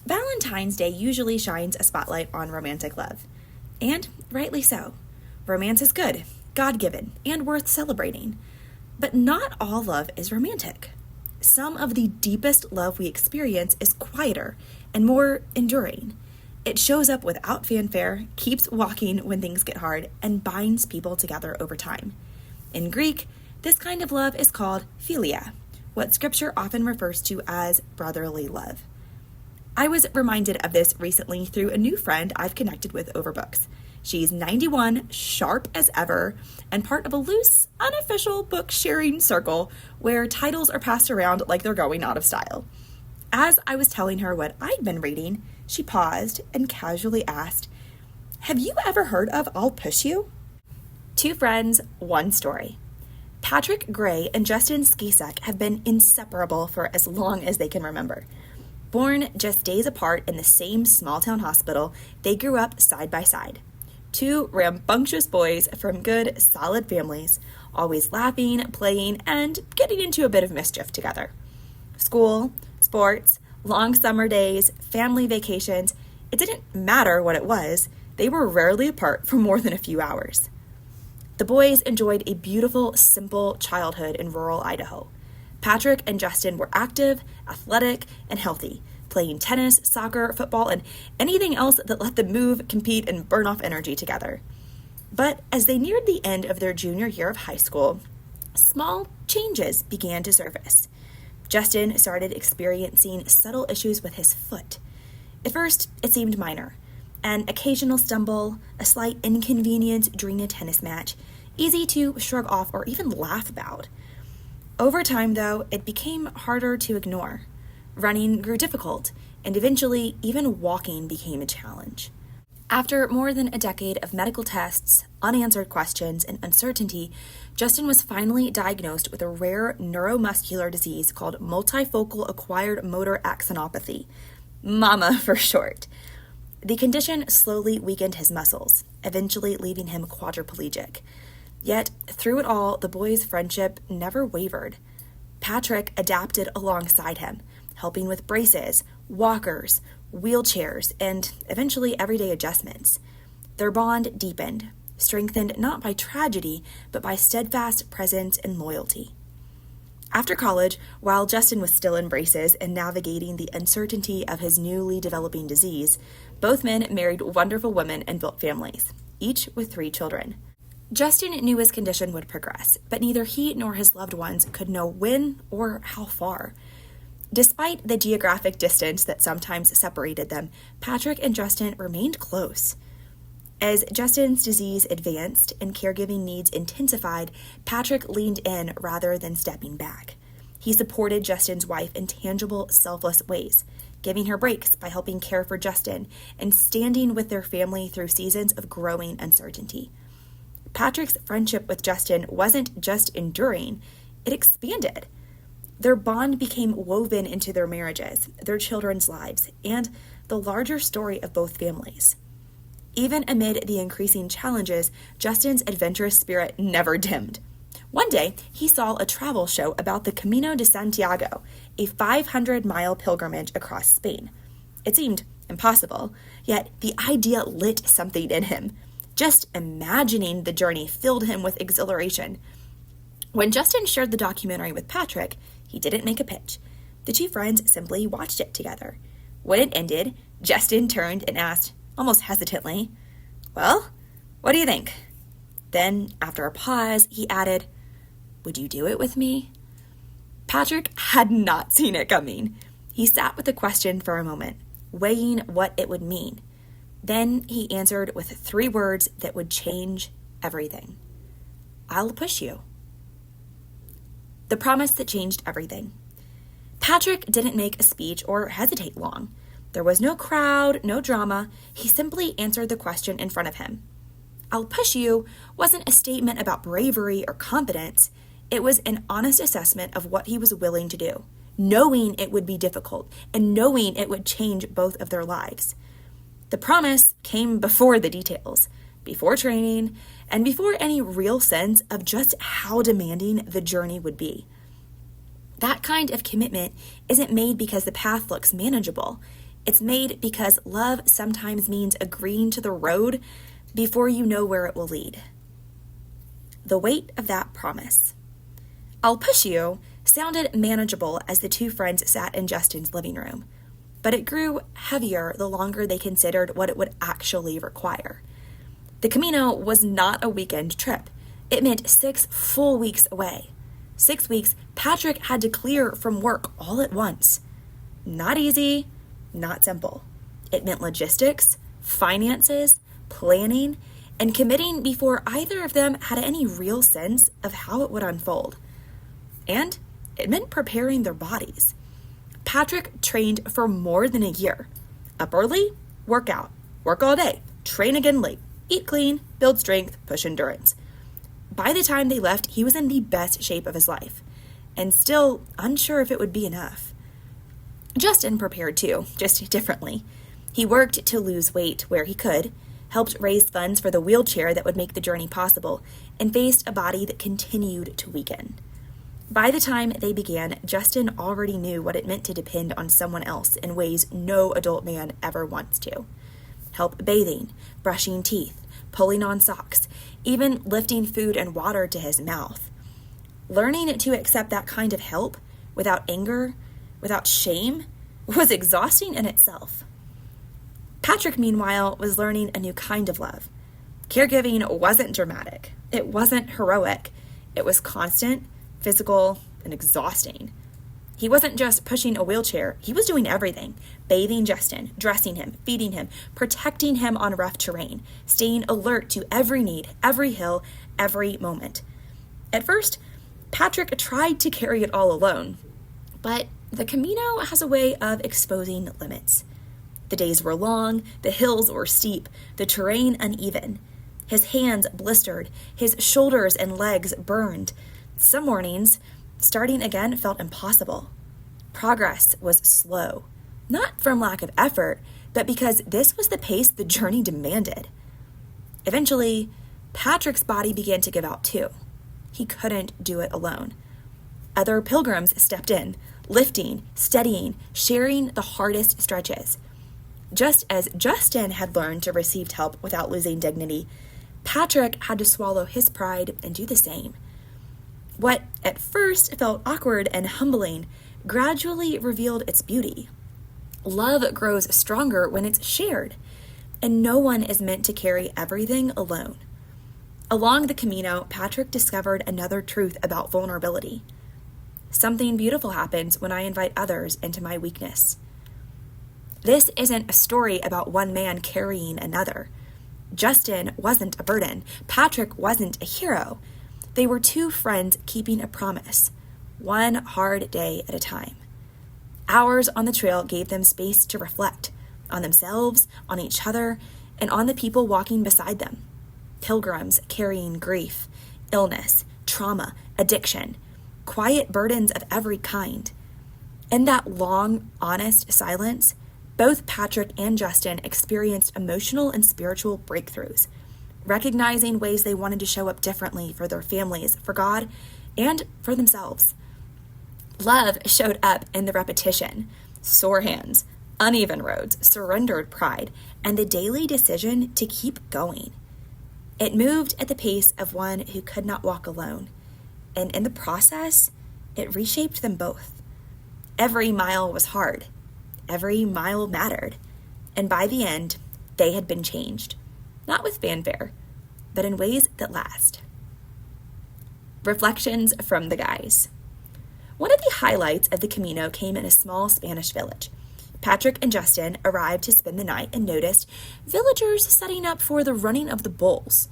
Valentine's Day usually shines a spotlight on romantic love. And rightly so. Romance is good, God-given, and worth celebrating. But not all love is romantic. Some of the deepest love we experience is quieter and more enduring. It shows up without fanfare, keeps walking when things get hard, and binds people together over time. In Greek, this kind of love is called philia, what Scripture often refers to as brotherly love. I was reminded of this recently through a new friend I've connected with over books. She's 91, sharp as ever, and part of a loose, unofficial book sharing circle where titles are passed around like they're going out of style. As I was telling her what I'd been reading, she paused and casually asked, "Have you ever heard of I'll Push You?" Two friends, one story. Patrick Gray and Justin Skeesuck have been inseparable for as long as they can remember. Born just days apart in the same small-town hospital, they grew up side by side. Two rambunctious boys from good, solid families, always laughing, playing, and getting into a bit of mischief together. School, sports, long summer days, family vacations, it didn't matter what it was, they were rarely apart for more than a few hours. The boys enjoyed a beautiful, simple childhood in rural Idaho. Patrick and Justin were active, athletic, and healthy, playing tennis, soccer, football, and anything else that let them move, compete, and burn off energy together. But as they neared the end of their junior year of high school, small changes began to surface. Justin started experiencing subtle issues with his foot. At first, it seemed minor. An occasional stumble, a slight inconvenience during a tennis match, easy to shrug off or even laugh about. Over time, though, it became harder to ignore. Running grew difficult, and eventually, even walking became a challenge. After more than a decade of medical tests, unanswered questions, and uncertainty, Justin was finally diagnosed with a rare neuromuscular disease called multifocal acquired motor axonopathy, MAMA for short. The condition slowly weakened his muscles, eventually leaving him quadriplegic. Yet, through it all, the boys' friendship never wavered. Patrick adapted alongside him, helping with braces, walkers, wheelchairs, and eventually everyday adjustments. Their bond deepened, strengthened not by tragedy, but by steadfast presence and loyalty. After college, while Justin was still in braces and navigating the uncertainty of his newly developing disease, both men married wonderful women and built families, each with 3 children. Justin knew his condition would progress, but neither he nor his loved ones could know when or how far. Despite the geographic distance that sometimes separated them, Patrick and Justin remained close. As Justin's disease advanced and caregiving needs intensified, Patrick leaned in rather than stepping back. He supported Justin's wife in tangible, selfless ways, giving her breaks by helping care for Justin and standing with their family through seasons of growing uncertainty. Patrick's friendship with Justin wasn't just enduring, it expanded. Their bond became woven into their marriages, their children's lives, and the larger story of both families. Even amid the increasing challenges, Justin's adventurous spirit never dimmed. One day, he saw a travel show about the Camino de Santiago, a 500-mile pilgrimage across Spain. It seemed impossible, yet the idea lit something in him. Just imagining the journey filled him with exhilaration. When Justin shared the documentary with Patrick, he didn't make a pitch. The two friends simply watched it together. When it ended, Justin turned and asked, almost hesitantly, "Well, what do you think?" Then, after a pause, he added, "Would you do it with me?" Patrick had not seen it coming. He sat with the question for a moment, weighing what it would mean. Then he answered with 3 words that would change everything. "I'll push you." The promise that changed everything. Patrick didn't make a speech or hesitate long. There was no crowd, no drama. He simply answered the question in front of him. "I'll push you" wasn't a statement about bravery or confidence. It was an honest assessment of what he was willing to do, knowing it would be difficult and knowing it would change both of their lives. The promise came before the details, before training, and before any real sense of just how demanding the journey would be. That kind of commitment isn't made because the path looks manageable. It's made because love sometimes means agreeing to the road before you know where it will lead. The weight of that promise. "I'll push you" sounded manageable as the two friends sat in Justin's living room, but it grew heavier the longer they considered what it would actually require. The Camino was not a weekend trip. It meant 6 full weeks away. 6 weeks Patrick had to clear from work all at once. Not easy, not simple. It meant logistics, finances, planning, and committing before either of them had any real sense of how it would unfold. And it meant preparing their bodies. Patrick trained for more than a year. Up early, work out, work all day, train again late, eat clean, build strength, push endurance. By the time they left, he was in the best shape of his life, and still unsure if it would be enough. Justin prepared too, just differently. He worked to lose weight where he could, helped raise funds for the wheelchair that would make the journey possible, and faced a body that continued to weaken. By the time they began, Justin already knew what it meant to depend on someone else in ways no adult man ever wants to. Help bathing, brushing teeth, pulling on socks, even lifting food and water to his mouth. Learning to accept that kind of help without anger, without shame, was exhausting in itself. Patrick, meanwhile, was learning a new kind of love. Caregiving wasn't dramatic. It wasn't heroic. It was constant, physical, and exhausting. He wasn't just pushing a wheelchair. He was doing everything. Bathing Justin, dressing him, feeding him, protecting him on rough terrain, staying alert to every need, every hill, every moment. At first, Patrick tried to carry it all alone, but the Camino has a way of exposing limits. The days were long, the hills were steep, the terrain uneven. His hands blistered, his shoulders and legs burned. Some mornings, starting again felt impossible. Progress was slow, not from lack of effort, but because this was the pace the journey demanded. Eventually, Patrick's body began to give out too. He couldn't do it alone. Other pilgrims stepped in, lifting, steadying, sharing the hardest stretches. Just as Justin had learned to receive help without losing dignity, Patrick had to swallow his pride and do the same. What at first felt awkward and humbling gradually revealed its beauty. Love grows stronger when it's shared, and no one is meant to carry everything alone. Along the Camino, Patrick discovered another truth about vulnerability. Something beautiful happens when I invite others into my weakness. This isn't a story about one man carrying another. Justin wasn't a burden. Patrick wasn't a hero. They were two friends keeping a promise, one hard day at a time. Hours on the trail gave them space to reflect on themselves, on each other, and on the people walking beside them. Pilgrims carrying grief, illness, trauma, addiction, quiet burdens of every kind. In that long, honest silence, both Patrick and Justin experienced emotional and spiritual breakthroughs, recognizing ways they wanted to show up differently for their families, for God, and for themselves. Love showed up in the repetition, sore hands, uneven roads, surrendered pride, and the daily decision to keep going. It moved at the pace of one who could not walk alone, and in the process, it reshaped them both. Every mile was hard. Every mile mattered, and by the end, they had been changed, not with fanfare, but in ways that last. Reflections from the guys. One of the highlights of the Camino came in a small Spanish village. Patrick and Justin arrived to spend the night and noticed villagers setting up for the running of the bulls.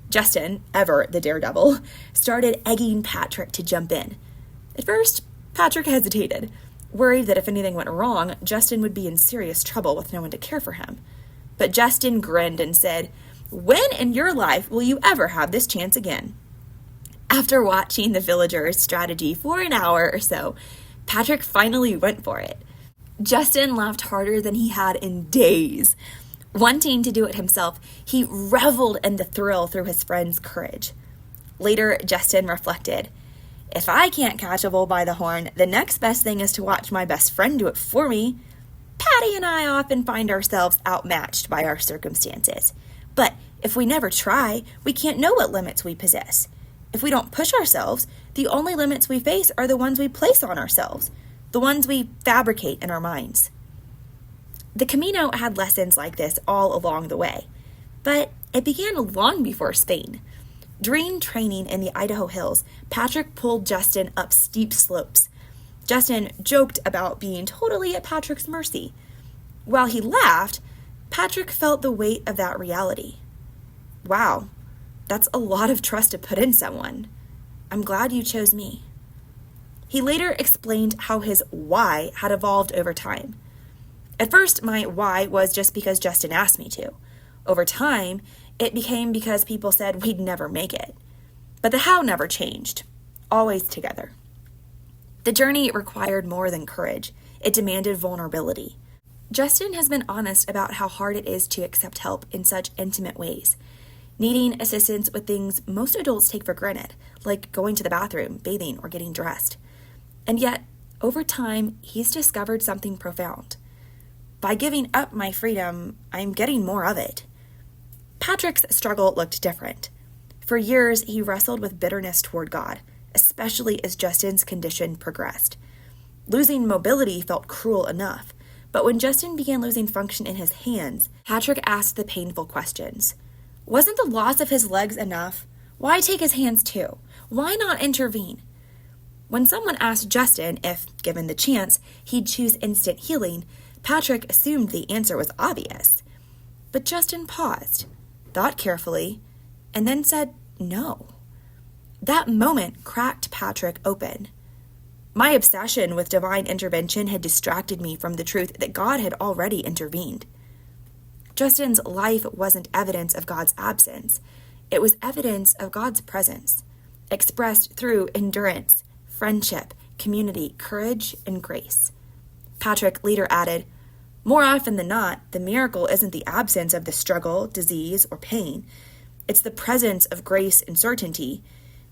Justin, ever the daredevil, started egging Patrick to jump in. At first, Patrick hesitated, worried that if anything went wrong, Justin would be in serious trouble with no one to care for him. But Justin grinned and said, "When in your life will you ever have this chance again?" After watching the villagers' strategy for an hour or so, Patrick finally went for it. Justin laughed harder than he had in days. Wanting to do it himself, he reveled in the thrill through his friend's courage. Later, Justin reflected, "If I can't catch a bull by the horn, the next best thing is to watch my best friend do it for me." Patty and I often find ourselves outmatched by our circumstances. But if we never try, we can't know what limits we possess. If we don't push ourselves, the only limits we face are the ones we place on ourselves, the ones we fabricate in our minds. The Camino had lessons like this all along the way, but it began long before Spain. During training in the Idaho hills, Patrick pulled Justin up steep slopes. Justin joked about being totally at Patrick's mercy. While he laughed, Patrick felt the weight of that reality. Wow, that's a lot of trust to put in someone. I'm glad you chose me. He later explained how his why had evolved over time. At first, my why was just because Justin asked me to. Over time, it became because people said we'd never make it. But the how never changed, always together. The journey required more than courage. It demanded vulnerability. Justin has been honest about how hard it is to accept help in such intimate ways, needing assistance with things most adults take for granted, like going to the bathroom, bathing, or getting dressed. And yet, over time, he's discovered something profound. By giving up my freedom, I'm getting more of it. Patrick's struggle looked different. For years, he wrestled with bitterness toward God, especially as Justin's condition progressed. Losing mobility felt cruel enough, but when Justin began losing function in his hands, Patrick asked the painful questions. Wasn't the loss of his legs enough? Why take his hands too? Why not intervene? When someone asked Justin if, given the chance, he'd choose instant healing, Patrick assumed the answer was obvious. But Justin paused, thought carefully, and then said no. That moment cracked Patrick open. My obsession with divine intervention had distracted me from the truth that God had already intervened. Justin's life wasn't evidence of God's absence. It was evidence of God's presence, expressed through endurance, friendship, community, courage, and grace. Patrick later added, more often than not, the miracle isn't the absence of the struggle, disease, or pain. It's the presence of grace and certainty,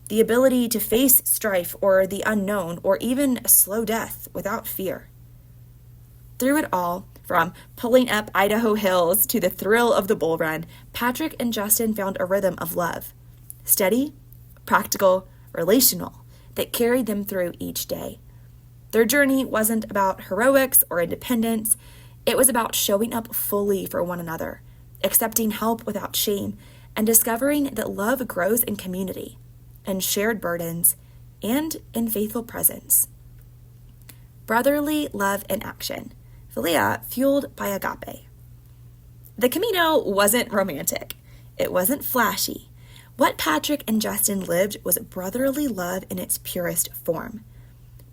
the ability to face strife or the unknown or even a slow death without fear. Through it all, from pulling up Idaho hills to the thrill of the bull run, Patrick and Justin found a rhythm of love, steady, practical, relational, that carried them through each day. Their journey wasn't about heroics or independence. It was about showing up fully for one another, accepting help without shame, and discovering that love grows in community, in shared burdens, and in faithful presence. Brotherly love in action, philia fueled by agape. The Camino wasn't romantic. It wasn't flashy. What Patrick and Justin lived was brotherly love in its purest form.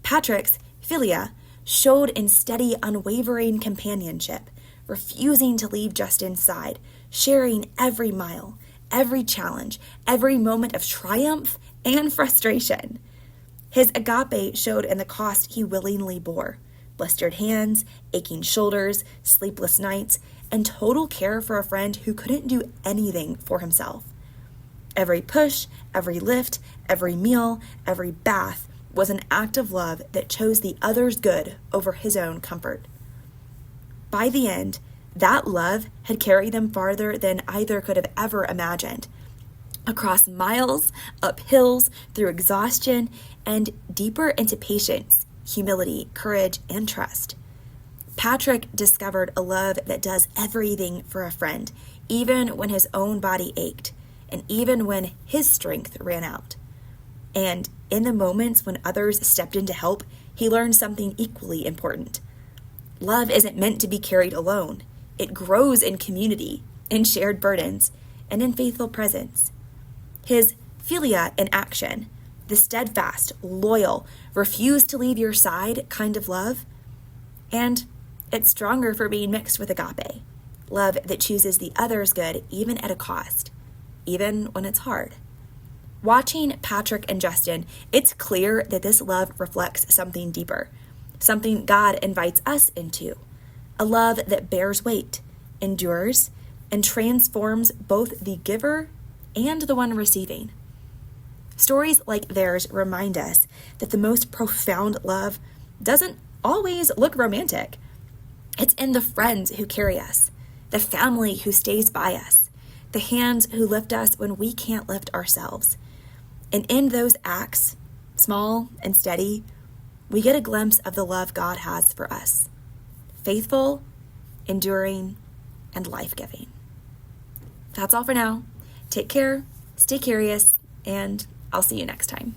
Patrick's philia showed in steady, unwavering companionship, refusing to leave Justin's side, sharing every mile, every challenge, every moment of triumph and frustration. His agape showed in the cost he willingly bore: blistered hands, aching shoulders, sleepless nights, and total care for a friend who couldn't do anything for himself. Every push, every lift, every meal, every bath was an act of love that chose the other's good over his own comfort. By the end, that love had carried them farther than either could have ever imagined, across miles, up hills, through exhaustion, and deeper into patience, humility, courage, and trust. Patrick discovered a love that does everything for a friend, even when his own body ached, and even when his strength ran out. And in the moments when others stepped in to help, he learned something equally important. Love isn't meant to be carried alone. It grows in community, in shared burdens, and in faithful presence. His philia in action, the steadfast, loyal, refuse to leave your side kind of love, and it's stronger for being mixed with agape, love that chooses the other's good even at a cost, even when it's hard. Watching Patrick and Justin, it's clear that this love reflects something deeper, something God invites us into, a love that bears weight, endures, and transforms both the giver and the one receiving. Stories like theirs remind us that the most profound love doesn't always look romantic. It's in the friends who carry us, the family who stays by us, the hands who lift us when we can't lift ourselves. And in those acts, small and steady, we get a glimpse of the love God has for us. Faithful, enduring, and life-giving. That's all for now. Take care, stay curious, and I'll see you next time.